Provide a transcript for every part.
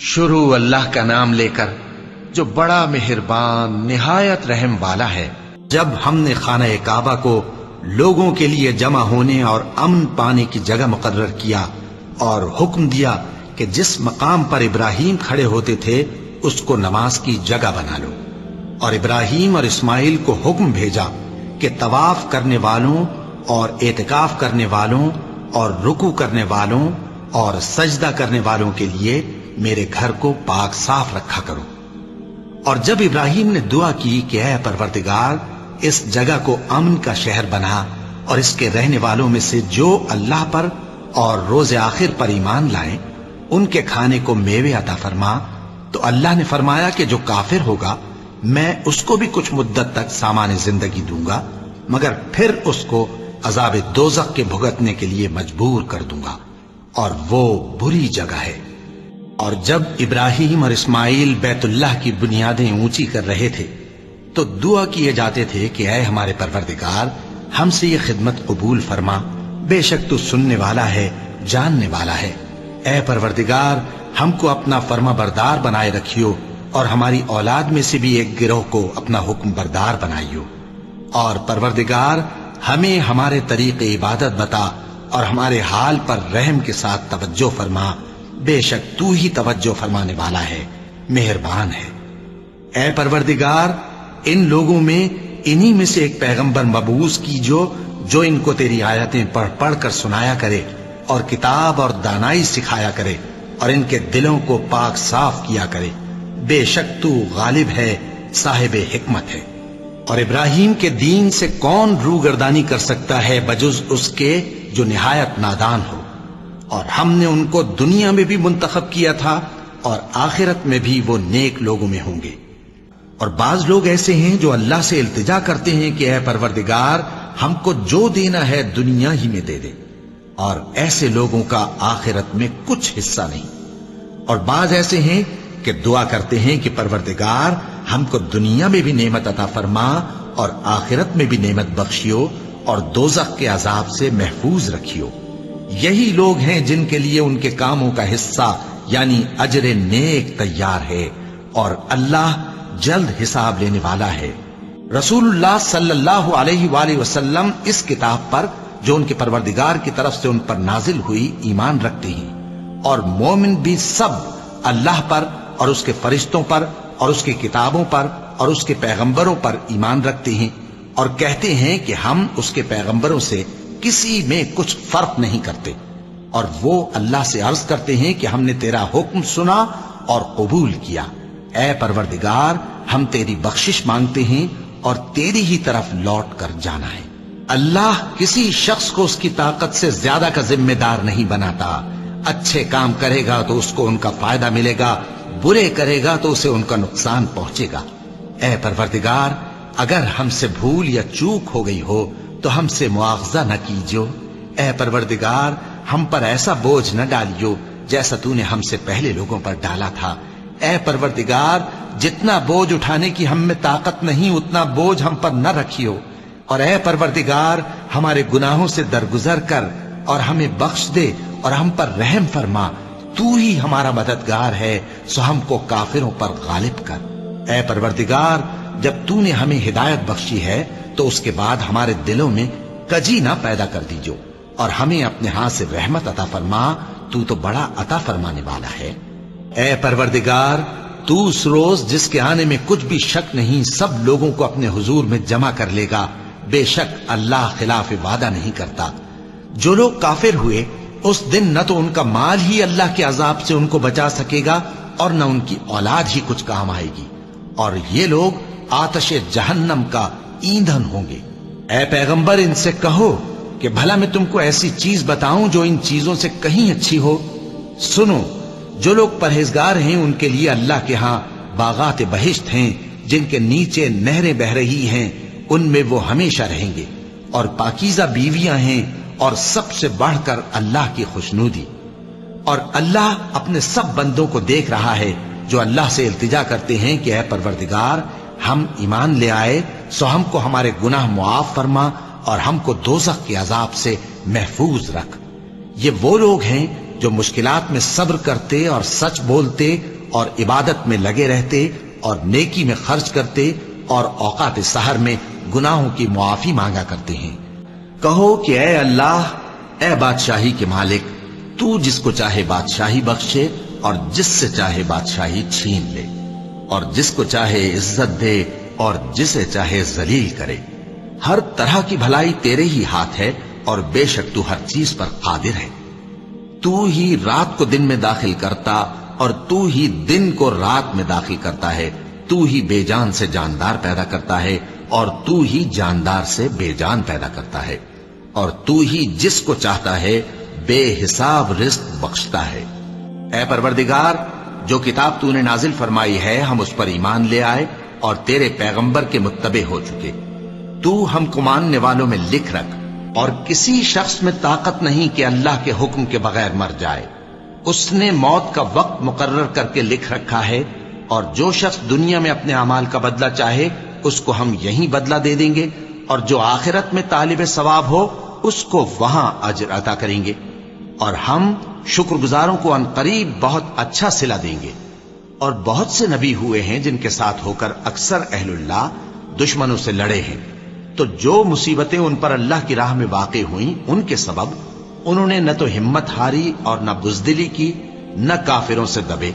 شروع اللہ کا نام لے کر جو بڑا مہربان نہایت رحم والا ہے۔ جب ہم نے خانہ کعبہ کو لوگوں کے لیے جمع ہونے اور امن پانے کی جگہ مقرر کیا اور حکم دیا کہ جس مقام پر ابراہیم کھڑے ہوتے تھے اس کو نماز کی جگہ بنا لو، اور ابراہیم اور اسماعیل کو حکم بھیجا کہ طواف کرنے والوں اور اعتکاف کرنے والوں اور رکوع کرنے والوں اور سجدہ کرنے والوں کے لیے میرے گھر کو پاک صاف رکھا کرو۔ اور جب ابراہیم نے دعا کی کہ اے پروردگار اس جگہ کو امن کا شہر بنا اور اس کے رہنے والوں میں سے جو اللہ پر اور روز آخر پر ایمان لائیں ان کے کھانے کو میوے عطا فرما، تو اللہ نے فرمایا کہ جو کافر ہوگا میں اس کو بھی کچھ مدت تک سامان زندگی دوں گا، مگر پھر اس کو عذاب دوزخ کے بھگتنے کے لیے مجبور کر دوں گا، اور وہ بری جگہ ہے۔ اور جب ابراہیم اور اسماعیل بیت اللہ کی بنیادیں اونچی کر رہے تھے تو دعا کیے جاتے تھے کہ اے ہمارے پروردگار ہم سے یہ خدمت قبول فرما، بے شک تو سننے والا ہے، جاننے والا ہے۔ اے پروردگار ہم کو اپنا فرما بردار بنائے رکھیو، اور ہماری اولاد میں سے بھی ایک گروہ کو اپنا حکم بردار بنائیو، اور پروردگار ہمیں ہمارے طریق عبادت بتا اور ہمارے حال پر رحم کے ساتھ توجہ فرما، بے شک تو ہی توجہ فرمانے والا ہے، مہربان ہے۔ اے پروردگار ان لوگوں میں انہی میں سے ایک پیغمبر مبعوث کیجو جو ان کو تیری آیتیں پڑھ پڑھ کر سنایا کرے اور کتاب اور دانائی سکھایا کرے اور ان کے دلوں کو پاک صاف کیا کرے، بے شک تو غالب ہے، صاحب حکمت ہے۔ اور ابراہیم کے دین سے کون روگردانی کر سکتا ہے بجز اس کے جو نہایت نادان ہو، اور ہم نے ان کو دنیا میں بھی منتخب کیا تھا اور آخرت میں بھی وہ نیک لوگوں میں ہوں گے۔ اور بعض لوگ ایسے ہیں جو اللہ سے التجا کرتے ہیں کہ اے پروردگار ہم کو جو دینا ہے دنیا ہی میں دے دے، اور ایسے لوگوں کا آخرت میں کچھ حصہ نہیں۔ اور بعض ایسے ہیں کہ دعا کرتے ہیں کہ پروردگار ہم کو دنیا میں بھی نعمت عطا فرما اور آخرت میں بھی نعمت بخشیو اور دوزخ کے عذاب سے محفوظ رکھیو۔ یہی لوگ ہیں جن کے لیے ان کے کاموں کا حصہ یعنی اجر نیک تیار ہے، اور اللہ جلد حساب لینے والا ہے۔ رسول اللہ صلی اللہ علیہ وآلہ وسلم اس کتاب پر جو ان کے پروردگار کی طرف سے ان پر نازل ہوئی ایمان رکھتے ہیں، اور مومن بھی سب اللہ پر اور اس کے فرشتوں پر اور اس کی کتابوں پر اور اس کے پیغمبروں پر ایمان رکھتے ہیں، اور کہتے ہیں کہ ہم اس کے پیغمبروں سے کسی میں کچھ فرق نہیں کرتے، اور وہ اللہ سے عرض کرتے ہیں کہ ہم نے تیرا حکم سنا اور قبول کیا۔ اے پروردگار ہم تیری بخشش مانگتے ہیں اور تیری ہی طرف لوٹ کر جانا ہے۔ اللہ کسی شخص کو اس کی طاقت سے زیادہ کا ذمہ دار نہیں بناتا، اچھے کام کرے گا تو اس کو ان کا فائدہ ملے گا، برے کرے گا تو اسے ان کا نقصان پہنچے گا۔ اے پروردگار اگر ہم سے بھول یا چوک ہو گئی ہو تو ہم سے مواخذہ نہ کیجو۔ اے پروردگار ہم پر ایسا بوجھ نہ ڈالیو جیسا تو نے ہم سے پہلے لوگوں پر ڈالا تھا۔ اے پروردگار جتنا بوجھ اٹھانے کی ہم میں طاقت نہیں اتنا بوجھ ہم پر نہ رکھیو، اور اے پروردگار ہمارے گناہوں سے درگزر کر اور ہمیں بخش دے اور ہم پر رحم فرما، تو ہی ہمارا مددگار ہے، سو ہم کو کافروں پر غالب کر۔ اے پروردگار جب تو نے ہمیں ہدایت بخشی ہے تو اس کے بعد ہمارے دلوں میں کجی نہ پیدا کر دیجو، اور ہمیں اپنے ہاتھ سے رحمت عطا فرما، تو بڑا عطا فرمانے والا ہے۔ اے پروردگار تو اس روز جس کے آنے میں کچھ بھی شک نہیں سب لوگوں کو اپنے حضور میں جمع کر لے گا، بے شک اللہ خلاف وعدہ نہیں کرتا۔ جو لوگ کافر ہوئے اس دن نہ تو ان کا مال ہی اللہ کے عذاب سے ان کو بچا سکے گا اور نہ ان کی اولاد ہی کچھ کام آئے گی، اور یہ لوگ آتش جہنم کا ایندھن ہوں گے۔ اے پیغمبر ان سے کہو کہ بھلا میں تم کو ایسی چیز بتاؤں جو ان چیزوں سے کہیں اچھی ہو؟ سنو، جو لوگ پرہیزگار ہیں ان کے لیے اللہ کے ہاں باغات بہشت ہیں جن کے نیچے نہریں بہ رہی ہیں، ان میں وہ ہمیشہ رہیں گے، اور پاکیزہ بیویاں ہیں، اور سب سے بڑھ کر اللہ کی خوشنودی۔ اور اللہ اپنے سب بندوں کو دیکھ رہا ہے جو اللہ سے التجا کرتے ہیں کہ اے پروردگار ہم ایمان لے آئے سو ہم کو ہمارے گناہ معاف فرما اور ہم کو دوزخ کے عذاب سے محفوظ رکھ۔ یہ وہ لوگ ہیں جو مشکلات میں صبر کرتے اور سچ بولتے اور عبادت میں لگے رہتے اور نیکی میں خرچ کرتے اور اوقات سحر میں گناہوں کی معافی مانگا کرتے ہیں۔ کہو کہ اے اللہ، اے بادشاہی کے مالک، تو جس کو چاہے بادشاہی بخشے اور جس سے چاہے بادشاہی چھین لے، اور جس کو چاہے عزت دے اور جسے چاہے ذلیل کرے۔ ہر طرح کی بھلائی تیرے ہی ہاتھ ہے اور بے شک تو ہر چیز پر قادر ہے۔ تو ہی رات کو دن میں داخل کرتا اور تو ہی دن کو رات میں داخل کرتا ہے۔ تو ہی بے جان سے جاندار پیدا کرتا ہے اور تو ہی جاندار سے بے جان پیدا کرتا ہے، اور تو ہی جس کو چاہتا ہے بے حساب رزق بخشتا ہے۔ اے پروردگار، جو کتاب تو نے نازل فرمائی ہے ہم اس پر ایمان لے آئے اور تیرے پیغمبر کے متبع ہو چکے۔ تو ہم کو ماننے والوں میں لکھ رکھ، اور کسی شخص میں طاقت نہیں کہ اللہ کے حکم کے بغیر مر جائے۔ اس نے موت کا وقت مقرر کر کے لکھ رکھا ہے، اور جو شخص دنیا میں اپنے اعمال کا بدلہ چاہے اس کو ہم یہیں بدلہ دے دیں گے، اور جو آخرت میں طالب ثواب ہو اس کو وہاں اجر عطا کریں گے، اور ہم شکر گزاروں کو عنقریب بہت اچھا صلہ دیں گے۔ اور بہت سے نبی ہوئے ہیں جن کے ساتھ ہو کر اکثر اہل اللہ دشمنوں سے لڑے ہیں، تو جو مصیبتیں ان پر اللہ کی راہ میں واقع ہوئیں ان کے سبب انہوں نے نہ تو ہمت ہاری اور نہ بزدلی کی، نہ کافروں سے دبے،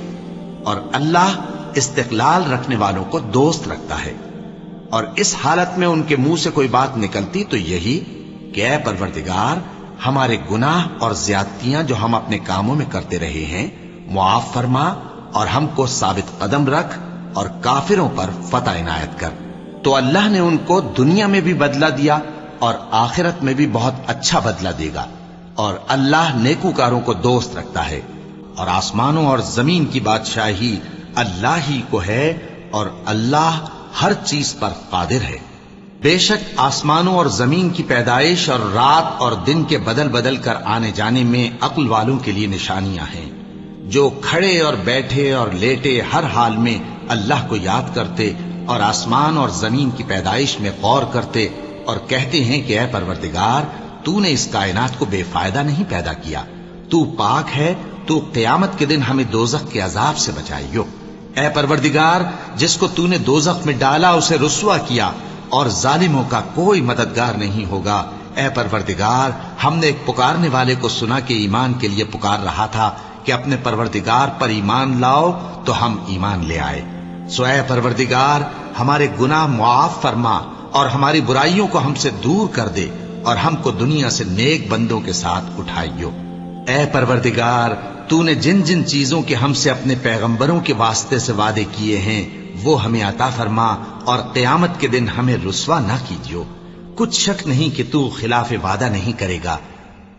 اور اللہ استقلال رکھنے والوں کو دوست رکھتا ہے۔ اور اس حالت میں ان کے منہ سے کوئی بات نکلتی تو یہی کہ اے پروردگار، ہمارے گناہ اور زیادتیاں جو ہم اپنے کاموں میں کرتے رہے ہیں معاف فرما، اور ہم کو ثابت قدم رکھ اور کافروں پر فتح عنایت کر۔ تو اللہ نے ان کو دنیا میں بھی بدلہ دیا اور آخرت میں بھی بہت اچھا بدلہ دے گا، اور اللہ نیکوکاروں کو دوست رکھتا ہے۔ اور آسمانوں اور زمین کی بادشاہی اللہ ہی کو ہے، اور اللہ ہر چیز پر قادر ہے۔ بے شک آسمانوں اور زمین کی پیدائش اور رات اور دن کے بدل بدل کر آنے جانے میں عقل والوں کے لیے نشانیاں ہیں، جو کھڑے اور بیٹھے اور لیٹے ہر حال میں اللہ کو یاد کرتے اور آسمان اور زمین کی پیدائش میں غور کرتے اور کہتے ہیں کہ اے پروردگار، تو نے اس کائنات کو بے فائدہ نہیں پیدا کیا، تو پاک ہے، تو قیامت کے دن ہمیں دوزخ کے عذاب سے بچائیو۔ اے پروردگار، جس کو تو نے دوزخ میں ڈالا اسے رسوا کیا، اور ظالموں کا کوئی مددگار نہیں ہوگا۔ اے پروردگار، ہم نے ایک پکارنے والے کو سنا کہ ایمان کے لیے پکار رہا تھا کہ اپنے پروردگار پر ایمان لاؤ، تو ہم ایمان لے آئے۔ سو اے پروردگار، ہمارے گناہ معاف فرما اور ہماری برائیوں کو ہم سے دور کر دے، اور ہم کو دنیا سے نیک بندوں کے ساتھ اٹھائیو۔ اے پروردگار، تو نے جن جن چیزوں کے ہم سے اپنے پیغمبروں کے واسطے سے وعدے کیے ہیں وہ ہمیں عطا فرما، اور قیامت کے دن ہمیں رسوا نہ کیجیو۔ کچھ شک نہیں کہ تو خلاف وعدہ نہیں کرے گا۔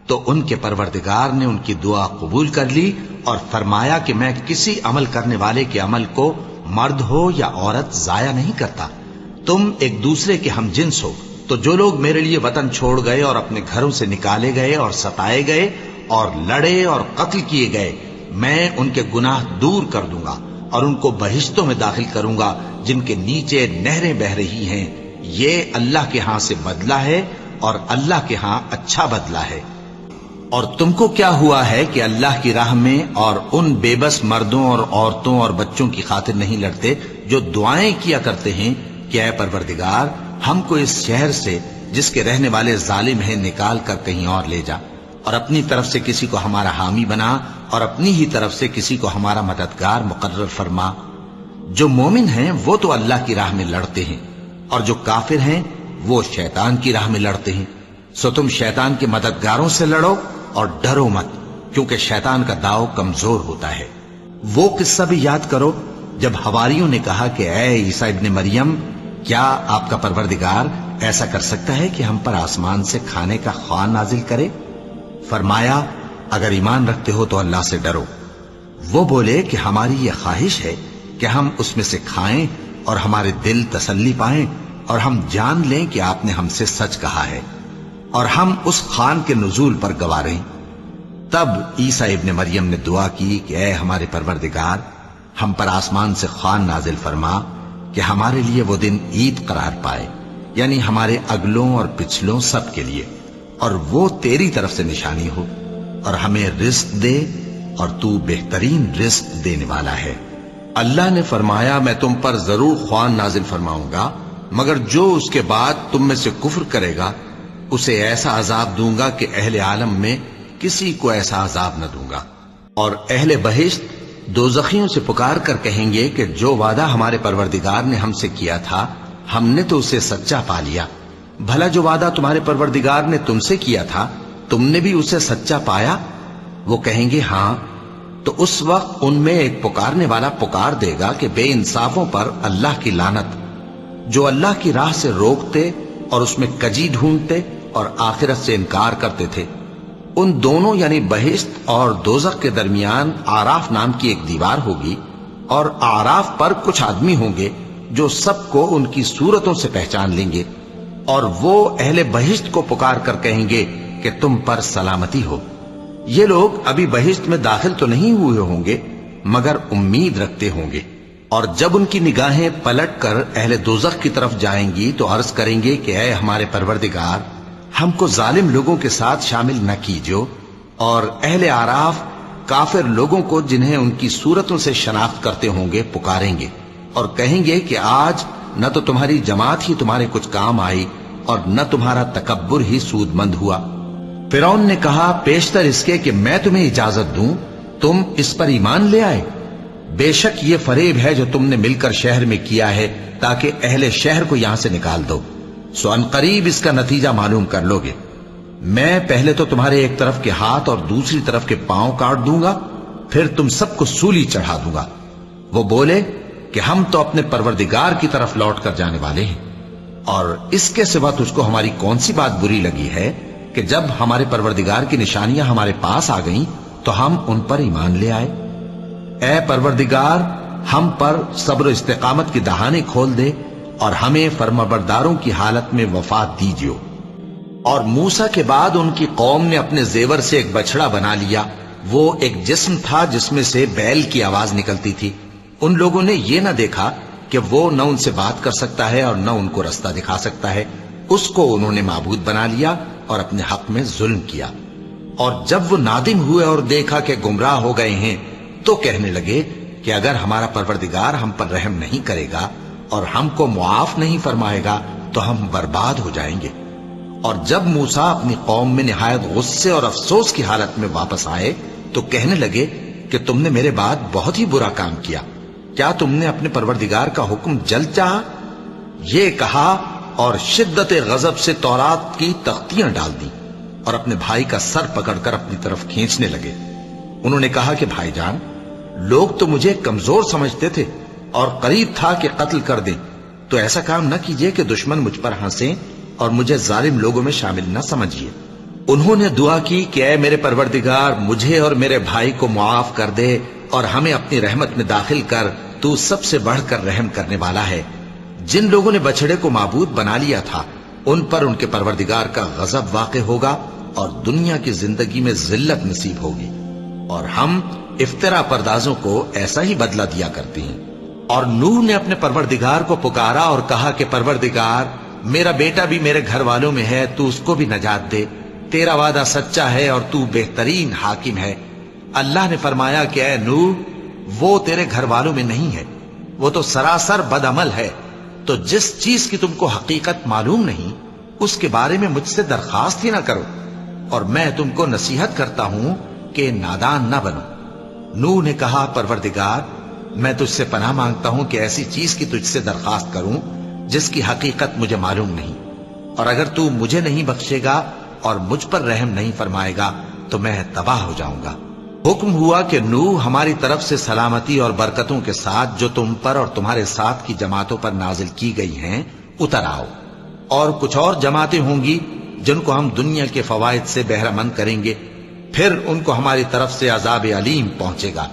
تو ان کے پروردگار نے ان کی دعا قبول کر لی اور فرمایا کہ میں کسی عمل کرنے والے کے عمل کو مرد ہو یا عورت ضائع نہیں کرتا۔ تم ایک دوسرے کے ہم جنس ہو، تو جو لوگ میرے لیے وطن چھوڑ گئے اور اپنے گھروں سے نکالے گئے اور ستائے گئے اور لڑے اور قتل کیے گئے، میں ان کے گناہ دور کر دوں گا اور ان کو بہشتوں میں داخل کروں گا جن کے نیچے نہریں بہ رہی ہیں۔ یہ اللہ کے ہاں سے بدلہ ہے، اور اللہ کے ہاں اچھا بدلہ ہے۔ اور تم کو کیا ہوا ہے کہ اللہ کی راہ میں اور ان بے بس مردوں اور عورتوں اور بچوں کی خاطر نہیں لڑتے جو دعائیں کیا کرتے ہیں کہ اے پروردگار، ہم کو اس شہر سے جس کے رہنے والے ظالم ہیں نکال کر کہیں اور لے جا، اور اپنی طرف سے کسی کو ہمارا حامی بنا، اور اپنی ہی طرف سے کسی کو ہمارا مددگار مقرر فرما۔ جو مومن ہیں وہ تو اللہ کی راہ میں لڑتے ہیں، اور جو کافر ہیں وہ شیطان کی راہ میں لڑتے ہیں۔ سو تم شیطان کے مددگاروں سے لڑو اور ڈرو مت، کیونکہ شیطان کا داؤ کمزور ہوتا ہے۔ وہ قصہ بھی یاد کرو جب حواریوں نے کہا کہ اے عیسیٰ ابن مریم، کیا آپ کا پروردگار ایسا کر سکتا ہے کہ ہم پر آسمان سے کھانے کا خوان نازل کرے؟ فرمایا، اگر ایمان رکھتے ہو تو اللہ سے ڈرو۔ وہ بولے کہ ہماری یہ خواہش ہے کہ ہم اس میں سے کھائیں اور ہمارے دل تسلی پائیں، اور ہم جان لیں کہ آپ نے ہم سے سچ کہا ہے، اور ہم اس خوان کے نزول پر گواہ رہیں۔ تب عیسیٰ ابن مریم نے دعا کی کہ اے ہمارے پروردگار، ہم پر آسمان سے خوان نازل فرما کہ ہمارے لیے وہ دن عید قرار پائے، یعنی ہمارے اگلوں اور پچھلوں سب کے لیے، اور وہ تیری طرف سے نشانی ہو، اور ہمیں رزق دے اور تو بہترین رزق دینے والا ہے۔ اللہ نے فرمایا میں تم پر ضرور خوان نازل فرماؤں گا، مگر جو اس کے بعد تم میں سے کفر کرے گا اسے ایسا عذاب دوں گا کہ اہل عالم میں کسی کو ایسا عذاب نہ دوں گا۔ اور اہل بہشت دوزخیوں سے پکار کر کہیں گے کہ جو وعدہ ہمارے پروردگار نے ہم سے کیا تھا ہم نے تو اسے سچا پا لیا، بھلا جو وعدہ تمہارے پروردگار نے تم سے کیا تھا تم نے بھی اسے سچا پایا؟ وہ کہیں گے ہاں۔ تو اس وقت ان میں ایک پکارنے والا پکار دے گا کہ بے انصافوں پر اللہ کی لعنت، جو اللہ کی راہ سے روکتے اور اس میں کجی ڈھونڈتے اور آخرت سے انکار کرتے تھے۔ ان دونوں یعنی بہشت اور دوزخ کے درمیان آراف نام کی ایک دیوار ہوگی، اور آراف پر کچھ آدمی ہوں گے جو سب کو ان کی صورتوں سے پہچان لیں گے، اور وہ اہل بہشت کو پکار کر کہیں گے کہ تم پر سلامتی ہو۔ یہ لوگ ابھی بہشت میں داخل تو نہیں ہوئے ہوں گے مگر امید رکھتے ہوں گے، اور جب ان کی نگاہیں پلٹ کر اہل دوزخ کی طرف جائیں گی تو عرض کریں گے کہ اے ہمارے پروردگار، ہم کو ظالم لوگوں کے ساتھ شامل نہ کیجو۔ اور اہل آراف کافر لوگوں کو جنہیں ان کی صورتوں سے شناخت کرتے ہوں گے پکاریں گے اور کہیں گے کہ آج نہ تو تمہاری جماعت ہی تمہارے کچھ کام آئی اور نہ تمہارا تکبر ہی سود مند ہوا۔ فرعون نے کہا پیشتر اس کے کہ میں تمہیں اجازت دوں تم اس پر ایمان لے آئے، بے شک یہ فریب ہے جو تم نے مل کر شہر میں کیا ہے تاکہ اہل شہر کو یہاں سے نکال دو، سو ان قریب اس کا نتیجہ معلوم کر لو گے۔ میں پہلے تو تمہارے ایک طرف کے ہاتھ اور دوسری طرف کے پاؤں کاٹ دوں گا، پھر تم سب کو سولی چڑھا دوں گا۔ وہ بولے کہ ہم تو اپنے پروردگار کی طرف لوٹ کر جانے والے ہیں، اور اس کے سوا تجھ کو ہماری کون سی بات بری لگی ہے کہ جب ہمارے پروردگار کی نشانیاں ہمارے پاس آ گئیں تو ہم ان پر ایمان لے آئے؟ اے پروردگار، ہم پر صبر و استقامت کی دہانے کھول دے اور ہمیں فرمانبرداروں کی حالت میں وفات دیجیو۔ اور موسیٰ کے بعد ان کی قوم نے اپنے زیور سے ایک بچڑا بنا لیا، وہ ایک جسم تھا جس میں سے بیل کی آواز نکلتی تھی۔ ان لوگوں نے یہ نہ دیکھا کہ وہ نہ ان سے بات کر سکتا ہے اور نہ ان کو رستہ دکھا سکتا ہے، اس کو انہوں نے معبود بنا لیا اور اپنے حق میں ظلم کیا۔ اور جب وہ نادم ہوئے اور دیکھا کہ گمراہ ہو گئے ہیں تو کہنے لگے کہ اگر ہمارا پروردگار ہم پر رحم نہیں کرے گا اور ہم کو معاف نہیں فرمائے گا تو ہم برباد ہو جائیں گے۔ اور جب موسیٰ اپنی قوم میں نہایت غصے اور افسوس کی حالت میں واپس آئے تو کہنے لگے کہ تم نے میرے بعد بہت ہی برا کام کیا، کیا تم نے اپنے پروردگار کا حکم جلد چاہا؟ یہ کہا اور شدت غضب سے تورات کی تختیاں ڈال دیں اور اپنے بھائی کا سر پکڑ کر اپنی طرف کھینچنے لگے۔ انہوں نے کہا کہ بھائی جان، لوگ تو مجھے کمزور سمجھتے تھے اور قریب تھا کہ قتل کر دیں، تو ایسا کام نہ کیجیے کہ دشمن مجھ پر ہنسیں اور مجھے ظالم لوگوں میں شامل نہ سمجھیے۔ انہوں نے دعا کی کہ اے میرے پروردگار، مجھے اور میرے بھائی کو معاف کر دے اور ہمیں اپنی رحمت میں داخل کر، تو سب سے بڑھ کر رحم کرنے والا ہے۔ جن لوگوں نے بچڑے کو معبود بنا لیا تھا ان پر ان کے پروردگار کا غضب واقع ہوگا اور دنیا کی زندگی میں ذلت نصیب ہوگی، اور ہم افترا پردازوں کو ایسا ہی بدلہ دیا کرتے ہیں۔ اور نوح نے اپنے پروردگار کو پکارا اور کہا کہ پروردگار، میرا بیٹا بھی میرے گھر والوں میں ہے، تو اس کو بھی نجات دے، تیرا وعدہ سچا ہے اور تو بہترین حاکم ہے۔ اللہ نے فرمایا کہ اے نوح، وہ تیرے گھر والوں میں نہیں ہے، وہ تو سراسر بد عمل ہے، تو جس چیز کی تم کو حقیقت معلوم نہیں اس کے بارے میں مجھ سے درخواست ہی نہ کرو، اور میں تم کو نصیحت کرتا ہوں کہ نادان نہ بنو۔ نوح نے کہا پروردگار، میں تجھ سے پناہ مانگتا ہوں کہ ایسی چیز کی تجھ سے درخواست کروں جس کی حقیقت مجھے معلوم نہیں، اور اگر تو مجھے نہیں بخشے گا اور مجھ پر رحم نہیں فرمائے گا تو میں تباہ ہو جاؤں گا۔ حکم ہوا کہ نوح، ہماری طرف سے سلامتی اور برکتوں کے ساتھ جو تم پر اور تمہارے ساتھ کی جماعتوں پر نازل کی گئی ہیں اتر آؤ، اور کچھ اور جماعتیں ہوں گی جن کو ہم دنیا کے فوائد سے بہرہ مند کریں گے، پھر ان کو ہماری طرف سے عذاب علیم پہنچے گا۔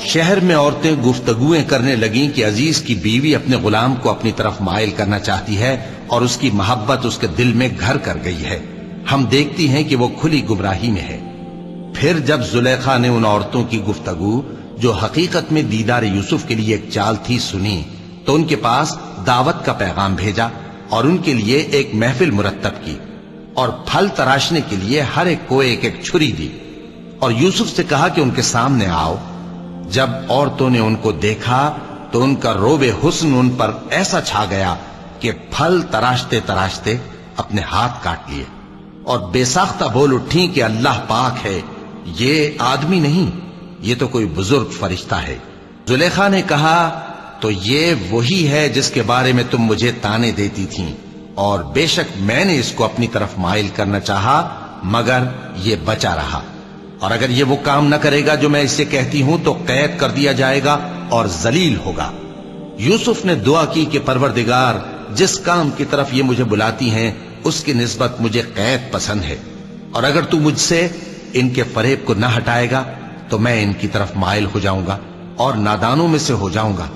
شہر میں عورتیں گفتگویں کرنے لگیں کہ عزیز کی بیوی اپنے غلام کو اپنی طرف مائل کرنا چاہتی ہے اور اس کی محبت اس کے دل میں گھر کر گئی ہے، ہم دیکھتی ہیں کہ وہ کھلی گمراہی میں ہے۔ پھر جب زلیخا نے ان عورتوں کی گفتگو جو حقیقت میں دیدار یوسف کے لیے ایک چال تھی سنی تو ان کے پاس دعوت کا پیغام بھیجا اور ان کے لیے ایک محفل مرتب کی اور پھل تراشنے کے لیے ہر ایک کو ایک ایک چھری دی، اور یوسف سے کہا کہ ان کے سامنے آؤ۔ جب عورتوں نے ان کو دیکھا تو ان کا روب حسن ان پر ایسا چھا گیا کہ پھل تراشتے تراشتے اپنے ہاتھ کاٹ لیے اور بے ساختہ بول اٹھی کہ اللہ پاک ہے، یہ آدمی نہیں، یہ تو کوئی بزرگ فرشتہ ہے۔ زلیخا نے کہا تو یہ وہی ہے جس کے بارے میں تم مجھے تانے دیتی تھیں، اور بے شک میں نے اس کو اپنی طرف مائل کرنا چاہا مگر یہ بچا رہا، اور اگر یہ وہ کام نہ کرے گا جو میں اسے کہتی ہوں تو قید کر دیا جائے گا اور ذلیل ہوگا۔ یوسف نے دعا کی کہ پروردگار، جس کام کی طرف یہ مجھے بلاتی ہیں اس کی نسبت مجھے قید پسند ہے، اور اگر تو مجھ سے ان کے فریب کو نہ ہٹائے گا تو میں ان کی طرف مائل ہو جاؤں گا اور نادانوں میں سے ہو جاؤں گا۔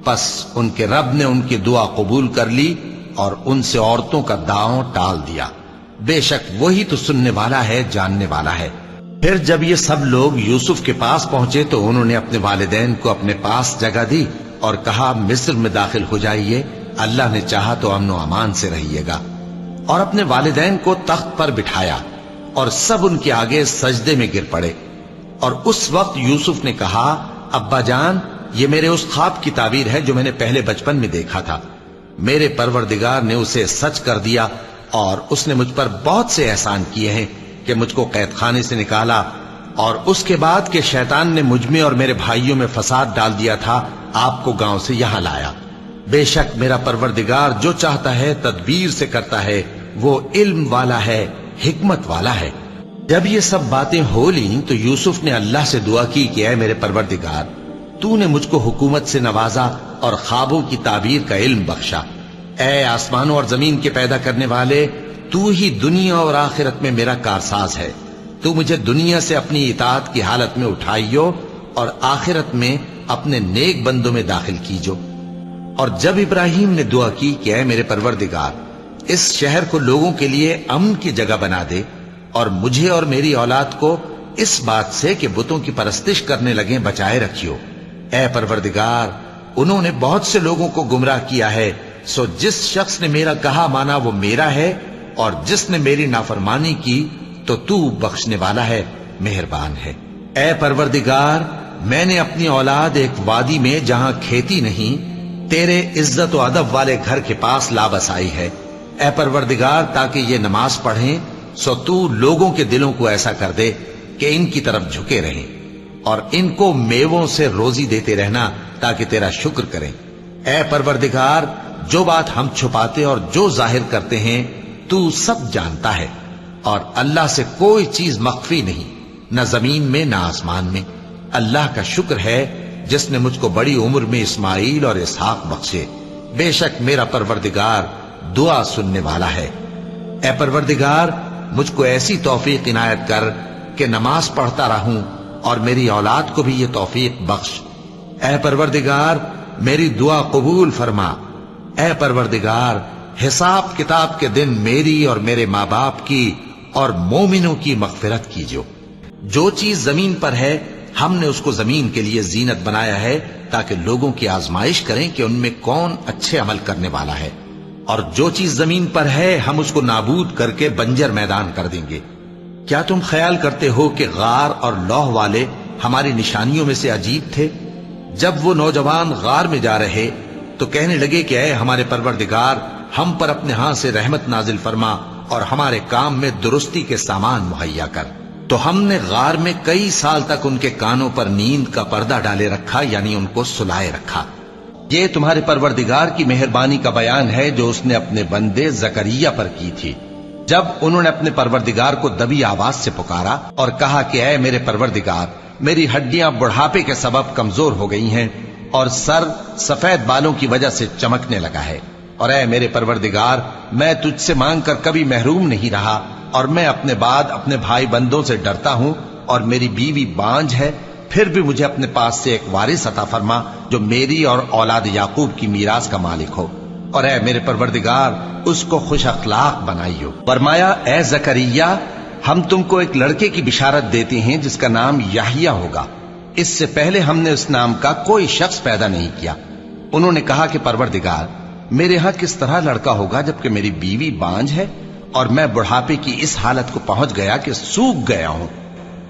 پس ان کے رب نے ان کی دعا قبول کر لی اور ان سے عورتوں کا داؤں ٹال دیا، بے شک وہی تو سننے والا ہے، جاننے والا ہے۔ پھر جب یہ سب لوگ یوسف کے پاس پہنچے تو انہوں نے اپنے والدین کو اپنے پاس جگہ دی اور کہا مصر میں داخل ہو جائیے، اللہ نے چاہا تو امن و امان سے رہیے گا، اور اپنے والدین کو تخت پر بٹھایا اور سب ان کے آگے سجدے میں گر پڑے۔ اور اس وقت یوسف نے کہا ابا جان، یہ میرے اس خواب کی تعبیر ہے جو میں نے پہلے بچپن میں دیکھا تھا، میرے پروردگار نے اسے سچ کر دیا اور اس نے مجھ پر بہت سے احسان کیے ہیں کہ مجھ کو قید خانے سے نکالا، اور اس کے بعد کہ شیطان نے مجھ میں اور میرے بھائیوں میں فساد ڈال دیا تھا آپ کو گاؤں سے یہاں لایا۔ بے شک میرا پروردگار جو چاہتا ہے تدبیر سے کرتا ہے، وہ علم والا ہے، حکمت والا ہے۔ جب یہ سب باتیں ہو لیں تو یوسف نے اللہ سے دعا کی کہ اے میرے پروردگار، تو نے مجھ کو حکومت سے نوازا اور خوابوں کی تعبیر کا علم بخشا۔ اے آسمانوں اور زمین کے پیدا کرنے والے، تو ہی دنیا اور آخرت میں میرا کارساز ہے، تو مجھے دنیا سے اپنی اطاعت کی حالت میں اٹھائیو اور آخرت میں اپنے نیک بندوں میں داخل کیجو۔ اور جب ابراہیم نے دعا کی کہ اے میرے پروردگار، اس شہر کو لوگوں کے لیے امن کی جگہ بنا دے اور مجھے اور میری اولاد کو اس بات سے کہ بتوں کی پرستش کرنے لگیں بچائے رکھیو۔ اے پروردگار، انہوں نے بہت سے لوگوں کو گمراہ کیا ہے، سو جس شخص نے میرا کہا مانا وہ میرا ہے، اور جس نے میری نافرمانی کی تو بخشنے والا ہے، مہربان ہے۔ اے پروردگار، میں نے اپنی اولاد ایک وادی میں جہاں کھیتی نہیں تیرے عزت و ادب والے گھر کے پاس لا بسائی ہے۔ اے پروردگار، تاکہ یہ نماز پڑھیں سو تو لوگوں کے دلوں کو ایسا کر دے کہ ان کی طرف جھکے رہیں، اور ان کو میووں سے روزی دیتے رہنا تاکہ تیرا شکر کریں۔ اے پروردگار، جو بات ہم چھپاتے اور جو ظاہر کرتے ہیں تو سب جانتا ہے، اور اللہ سے کوئی چیز مخفی نہیں، نہ زمین میں نہ آسمان میں۔ اللہ کا شکر ہے جس نے مجھ کو بڑی عمر میں اسماعیل اور اسحاق بخشے، بے شک میرا پروردگار دعا سننے والا ہے۔ اے پروردگار، مجھ کو ایسی توفیق عنایت کر کہ نماز پڑھتا رہوں، اور میری اولاد کو بھی یہ توفیق بخش۔ اے پروردگار، میری دعا قبول فرما۔ اے پروردگار، حساب کتاب کے دن میری اور میرے ماں باپ کی اور مومنوں کی مغفرت کیجو۔ جو چیز زمین پر ہے ہم نے اس کو زمین کے لیے زینت بنایا ہے تاکہ لوگوں کی آزمائش کریں کہ ان میں کون اچھے عمل کرنے والا ہے، اور جو چیز زمین پر ہے ہم اس کو نابود کر کے بنجر میدان کر دیں گے۔ کیا تم خیال کرتے ہو کہ غار اور لوح والے ہماری نشانیوں میں سے عجیب تھے؟ جب وہ نوجوان غار میں جا رہے تو کہنے لگے کہ اے ہمارے پروردگار، ہم پر اپنے ہاں سے رحمت نازل فرما اور ہمارے کام میں درستی کے سامان مہیا کر۔ تو ہم نے غار میں کئی سال تک ان کے کانوں پر نیند کا پردہ ڈالے رکھا، یعنی ان کو سلائے رکھا۔ یہ تمہارے پروردگار کی مہربانی کا بیان ہے جو اس نے اپنے بندے زکریا پر کی تھی، جب انہوں نے اپنے پروردگار کو دبی آواز سے پکارا اور کہا کہ اے میرے پروردگار، میری ہڈیاں بڑھاپے کے سبب کمزور ہو گئی ہیں اور سر سفید بالوں کی وجہ سے چمکنے لگا ہے، اور اے میرے پروردگار، میں تجھ سے مانگ کر کبھی محروم نہیں رہا، اور میں اپنے بعد اپنے بھائی بندوں سے ڈرتا ہوں، اور میری بیوی بانجھ ہے، پھر بھی مجھے اپنے پاس سے ایک وارث عطا فرما جو میری اور اولاد یعقوب کی میراث کا مالک ہو، اور اے میرے پروردگار، اس کو خوش اخلاق بنائیو۔ فرمایا اے زکریا، ہم تم کو ایک لڑکے کی بشارت دیتے ہیں جس کا نام یحییٰ ہوگا، اس سے پہلے ہم نے اس نام کا کوئی شخص پیدا نہیں کیا۔ انہوں نے کہا کہ پروردگار، میرے ہاں کس طرح لڑکا ہوگا جبکہ میری بیوی بانجھ ہے اور میں بڑھاپے کی اس حالت کو پہنچ گیا کہ سوکھ گیا ہوں۔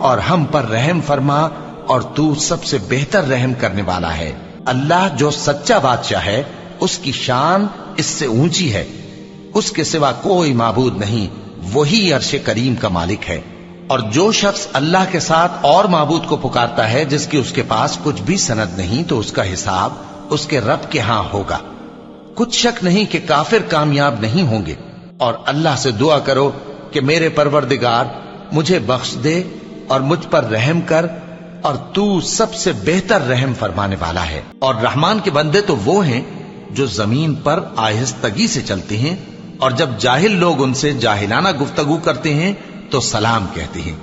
اور ہم پر رحم فرما، اور تو سب سے بہتر رحم کرنے والا ہے۔ اللہ جو سچا بادشاہ ہے اس کی شان اس سے اونچی ہے، اس کے سوا کوئی معبود نہیں، وہی عرش کریم کا مالک ہے۔ اور جو شخص اللہ کے ساتھ اور معبود کو پکارتا ہے جس کی اس کے پاس کچھ بھی سند نہیں، تو اس کا حساب اس کے رب کے ہاں ہوگا۔ کچھ شک نہیں کہ کافر کامیاب نہیں ہوں گے۔ اور اللہ سے دعا کرو کہ میرے پروردگار مجھے بخش دے اور مجھ پر رحم کر، اور تو سب سے بہتر رحم فرمانے والا ہے۔ اور رحمان کے بندے تو وہ ہیں جو زمین پر آہستگی سے چلتے ہیں، اور جب جاہل لوگ ان سے جاہلانہ گفتگو کرتے ہیں تو سلام کہتے ہیں۔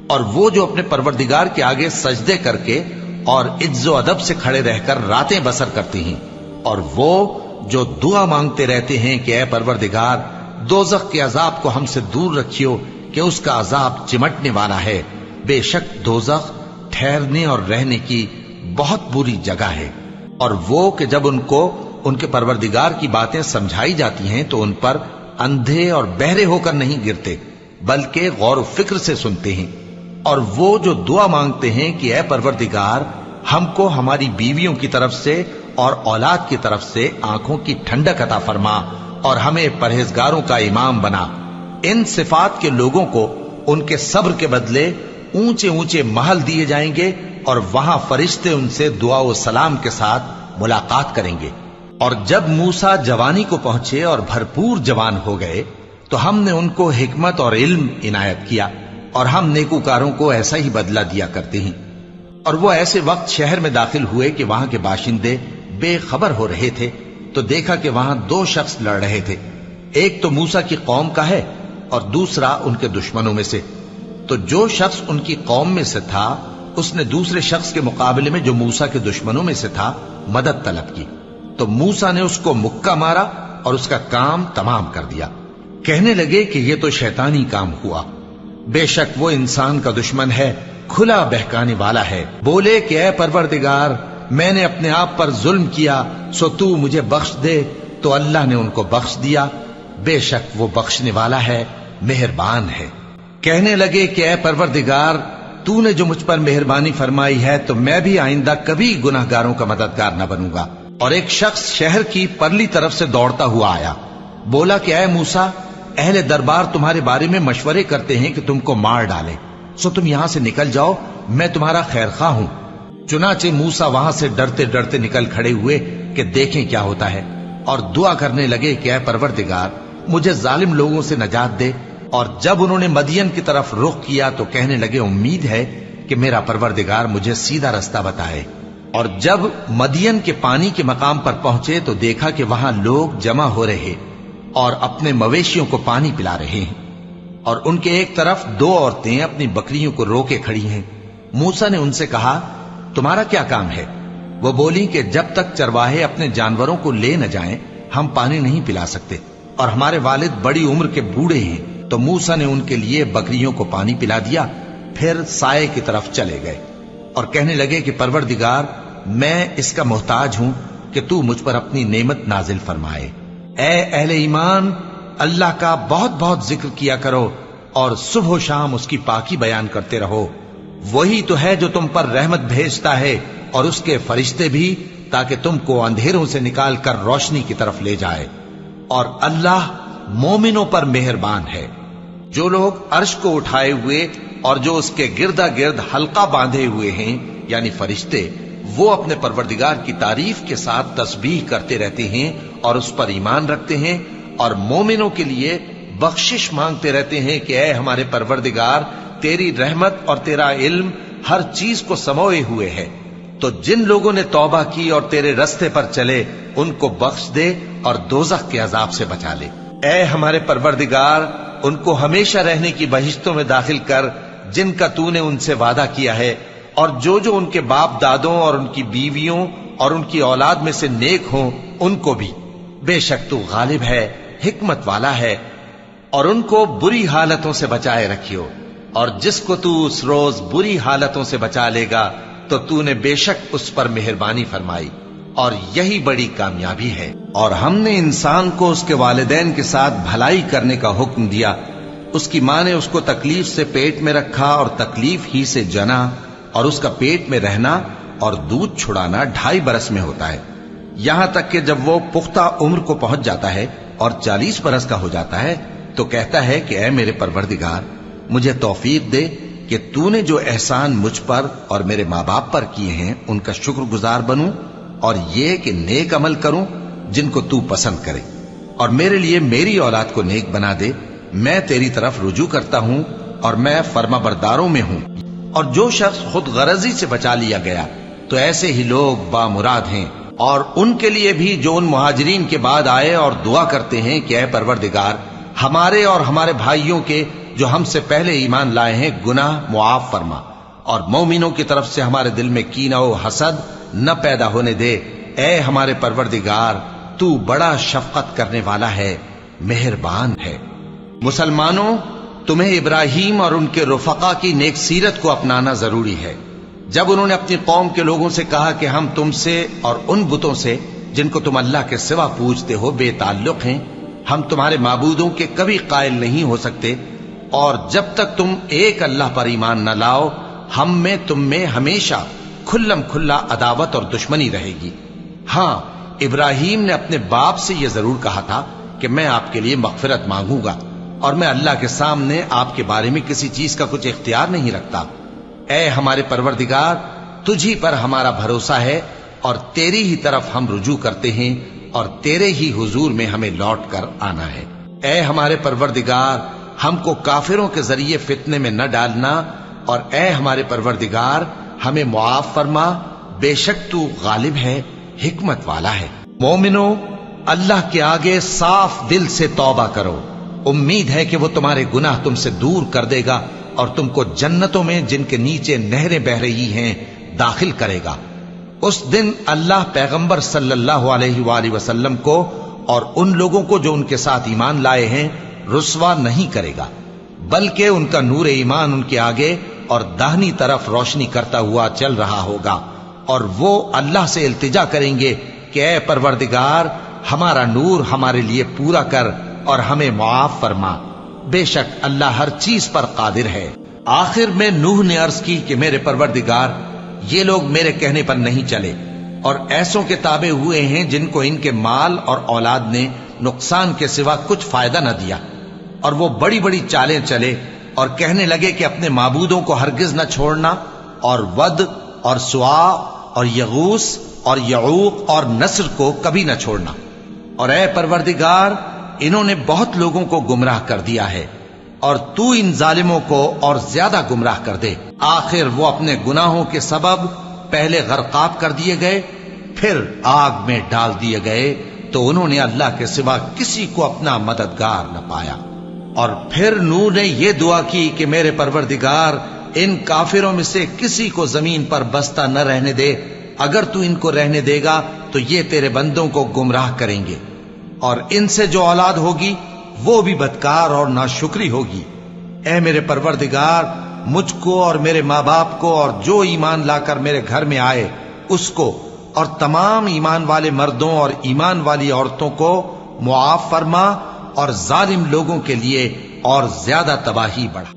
اور وہ جو اپنے پروردگار کے آگے سجدے کر کے اور عز و ادب سے کھڑے رہ کر راتیں بسر کرتے ہیں۔ اور وہ جو دعا مانگتے رہتے ہیں کہ اے پروردگار دوزخ کے عذاب کو ہم سے دور رکھیو کہ اس کا عذاب چمٹنے والا ہے۔ بے شک دوزخ ٹھہرنے اور رہنے کی بہت بری جگہ ہے۔ اور وہ کہ جب ان کو ان کے پروردگار کی باتیں سمجھائی جاتی ہیں تو ان پر اندھے اور بہرے ہو کر نہیں گرتے، بلکہ غور و فکر سے سنتے ہیں۔ اور وہ جو دعا مانگتے ہیں کہ اے پروردگار ہم کو ہماری بیویوں کی طرف سے اور اولاد کی طرف سے آنکھوں کی ٹھنڈک عطا فرما اور ہمیں پرہیزگاروں کا امام بنا، ان صفات کے لوگوں کو ان کے صبر کے بدلے اونچے اونچے محل دیے جائیں گے، اور وہاں فرشتے ان سے دعا و سلام کے ساتھ ملاقات کریں گے۔ اور جب موسیٰ جوانی کو پہنچے اور بھرپور جوان ہو گئے تو ہم نے ان کو حکمت اور علم عنایت کیا، اور ہم نیکوکاروں کو ایسا ہی بدلہ دیا کرتے ہیں۔ اور وہ ایسے وقت شہر میں داخل ہوئے کہ وہاں کے باشندے بے خبر ہو رہے تھے، تو دیکھا کہ وہاں دو شخص لڑ رہے تھے، ایک تو موسیٰ کی قوم کا ہے اور دوسرا ان کے دشمنوں میں سے۔ تو جو شخص ان کی قوم میں سے تھا اس نے دوسرے شخص کے مقابلے میں جو موسیٰ کے دشمنوں میں سے تھا مدد طلب کی، تو موسیٰ نے اس کو مکہ مارا اور اس کا کام تمام کر دیا۔ کہنے لگے کہ یہ تو شیطانی کام ہوا، بے شک وہ انسان کا دشمن ہے، کھلا بہکانے والا ہے۔ بولے کہ اے پروردگار میں نے اپنے آپ پر ظلم کیا، سو تو مجھے بخش دے، تو اللہ نے ان کو بخش دیا، بے شک وہ بخشنے والا ہے، مہربان ہے۔ کہنے لگے کہ اے پروردگار تو نے جو مجھ پر مہربانی فرمائی ہے تو میں بھی آئندہ کبھی گناہ گاروں کا مددگار نہ بنوں گا۔ اور ایک شخص شہر کی پرلی طرف سے دوڑتا ہوا آیا، بولا کہ اے موسیٰ اہل دربار تمہارے بارے میں مشورے کرتے ہیں کہ تم کو مار ڈالے، سو تم یہاں سے نکل جاؤ، میں تمہارا خیر خواہ ہوں۔ چنانچہ موسیٰ وہاں سے ڈرتے ڈرتے نکل کھڑے ہوئے کہ دیکھیں کیا ہوتا ہے، اور دعا کرنے لگے کہ اے پروردگار مجھے ظالم لوگوں سے نجات دے۔ اور جب انہوں نے مدین کی طرف رخ کیا تو کہنے لگے امید ہے کہ میرا پروردگار مجھے سیدھا رستہ بتائے۔ اور جب مدین کے پانی کے مقام پر پہنچے تو دیکھا کہ وہاں لوگ جمع ہو رہے اور اپنے مویشیوں کو پانی پلا رہے ہیں، اور ان کے ایک طرف دو عورتیں اپنی بکریوں کو روکے کھڑی ہیں۔ موسیٰ نے ان سے کہا تمہارا کیا کام ہے؟ وہ بولی کہ جب تک چرواہے اپنے جانوروں کو لے نہ جائیں ہم پانی نہیں پلا سکتے، اور ہمارے والد بڑی عمر کے بوڑھے ہیں۔ تو موسیٰ نے ان کے لیے بکریوں کو پانی پلا دیا، پھر سائے کی طرف چلے گئے اور کہنے لگے کہ پروردگار میں اس کا محتاج ہوں کہ تو مجھ پر اپنی نعمت نازل فرمائے۔ اے اہل ایمان اللہ کا بہت بہت ذکر کیا کرو اور صبح و شام اس کی پاکی بیان کرتے رہو، وہی تو ہے جو تم پر رحمت بھیجتا ہے اور اس کے فرشتے بھی، تاکہ تم کو اندھیروں سے نکال کر روشنی کی طرف لے جائے۔ اور اللہ مومنوں پر مہربان ہے۔ جو لوگ عرش کو اٹھائے ہوئے اور جو اس کے گردا گرد حلقہ باندھے ہوئے ہیں یعنی فرشتے، وہ اپنے پروردگار کی تعریف کے ساتھ تسبیح کرتے رہتے ہیں اور اس پر ایمان رکھتے ہیں، اور مومنوں کے لیے بخشش مانگتے رہتے ہیں کہ اے ہمارے پروردگار تیری رحمت اور تیرا علم ہر چیز کو سموئے ہوئے ہے، تو جن لوگوں نے توبہ کی اور تیرے رستے پر چلے ان کو بخش دے اور دوزخ کے عذاب سے بچا لے۔ اے ہمارے پروردگار ان کو ہمیشہ رہنے کی بہشتوں میں داخل کر جن کا تو نے ان سے وعدہ کیا ہے، اور جو جو ان کے باپ دادوں اور ان کی بیویوں اور ان کی اولاد میں سے نیک ہوں ان کو بھی، بے شک تو غالب ہے، حکمت والا ہے۔ اور ان کو بری حالتوں سے بچائے رکھیو، اور جس کو تو اس روز بری حالتوں سے بچا لے گا تو نے بے شک اس پر مہربانی فرمائی، اور یہی بڑی کامیابی ہے۔ اور ہم نے انسان کو اس کے والدین کے ساتھ بھلائی کرنے کا حکم دیا، اس کی ماں نے اس کو تکلیف سے پیٹ میں رکھا اور تکلیف ہی سے جنا، اور اس کا پیٹ میں رہنا اور دودھ چھڑانا 2.5 برس میں ہوتا ہے، یہاں تک کہ جب وہ پختہ عمر کو پہنچ جاتا ہے اور 40 برس کا ہو جاتا ہے تو کہتا ہے کہ اے میرے پروردگار، مجھے توفیق دے کہ تو نے جو احسان مجھ پر اور میرے ماں باپ پر کیے ہیں ان کا شکر گزار بنوں، اور یہ کہ نیک عمل کروں جن کو تو پسند کرے، اور میرے لیے میری اولاد کو نیک بنا دے، میں تیری طرف رجوع کرتا ہوں اور میں فرما برداروں میں ہوں۔ اور جو شخص خود غرضی سے بچا لیا گیا تو ایسے ہی لوگ بامراد ہیں، اور ان کے لیے بھی جو ان مہاجرین کے بعد آئے اور دعا کرتے ہیں کہ اے پروردگار، ہمارے اور ہمارے بھائیوں کے جو ہم سے پہلے ایمان لائے ہیں گناہ معاف فرما، اور مومنوں کی طرف سے ہمارے دل میں کینہ و حسد نہ پیدا ہونے دے، اے ہمارے پروردگار تو بڑا شفقت کرنے والا ہے، مہربان ہے۔ مسلمانوں، تمہیں ابراہیم اور ان کے رفقا کی نیک سیرت کو اپنانا ضروری ہے۔ جب انہوں نے اپنی قوم کے لوگوں سے کہا کہ ہم تم سے اور ان بتوں سے جن کو تم اللہ کے سوا پوجتے ہو بے تعلق ہیں، ہم تمہارے معبودوں کے کبھی قائل نہیں ہو سکتے، اور جب تک تم ایک اللہ پر ایمان نہ لاؤ ہم میں تم میں ہمیشہ کھلم کھلا عداوت اور دشمنی رہے گی۔ ہاں، ابراہیم نے اپنے باپ سے یہ ضرور کہا تھا کہ میں آپ کے لیے مغفرت مانگوں گا، اور میں اللہ کے سامنے آپ کے بارے میں کسی چیز کا کچھ اختیار نہیں رکھتا۔ اے ہمارے پروردگار، تجھی پر ہمارا بھروسہ ہے اور تیری ہی طرف ہم رجوع کرتے ہیں، اور تیرے ہی حضور میں ہمیں لوٹ کر آنا ہے۔ اے ہمارے پروردگار، ہم کو کافروں کے ذریعے فتنے میں نہ ڈالنا، اور اے ہمارے پروردگار ہمیں معاف فرما، بے شک تو غالب ہے، حکمت والا ہے۔ مومنو، اللہ کے آگے صاف دل سے توبہ کرو، امید ہے کہ وہ تمہارے گناہ تم سے دور کر دے گا اور تم کو جنتوں میں جن کے نیچے نہریں بہ رہی ہیں داخل کرے گا۔ اس دن اللہ پیغمبر صلی اللہ علیہ وآلہ وسلم کو اور ان لوگوں کو جو ان کے ساتھ ایمان لائے ہیں رسوا نہیں کرے گا، بلکہ ان کا نور ایمان ان کے آگے اور داہنی طرف روشنی کرتا ہوا چل رہا ہوگا، اور وہ اللہ سے التجا کریں گے کہ اے پروردگار، ہمارا نور ہمارے لیے پورا کر اور ہمیں معاف فرما، بے شک اللہ ہر چیز پر قادر ہے۔ آخر میں نوح نے عرض کی کہ میرے پروردگار، یہ لوگ میرے کہنے پر نہیں چلے اور ایسوں کے تابع ہوئے ہیں جن کو ان کے مال اور اولاد نے نقصان کے سوا کچھ فائدہ نہ دیا، اور وہ بڑی بڑی چالیں چلے اور کہنے لگے کہ اپنے معبودوں کو ہرگز نہ چھوڑنا، اور ود اور سوا اور یغوث اور یعوق اور نصر کو کبھی نہ چھوڑنا، اور اے پروردگار انہوں نے بہت لوگوں کو گمراہ کر دیا ہے، اور تو ان ظالموں کو اور زیادہ گمراہ کر دے۔ آخر وہ اپنے گناہوں کے سبب پہلے غرقاب کر دیے گئے، پھر آگ میں ڈال دیے گئے، تو انہوں نے اللہ کے سوا کسی کو اپنا مددگار نہ پایا۔ اور پھر نوح نے یہ دعا کی کہ میرے پروردگار، ان کافروں میں سے کسی کو زمین پر بستہ نہ رہنے دے، اگر تو ان کو رہنے دے گا تو یہ تیرے بندوں کو گمراہ کریں گے، اور ان سے جو اولاد ہوگی وہ بھی بدکار اور ناشکری ہوگی۔ اے میرے پروردگار، مجھ کو اور میرے ماں باپ کو اور جو ایمان لا کر میرے گھر میں آئے اس کو اور تمام ایمان والے مردوں اور ایمان والی عورتوں کو معاف فرما، اور ظالم لوگوں کے لیے اور زیادہ تباہی بڑھا۔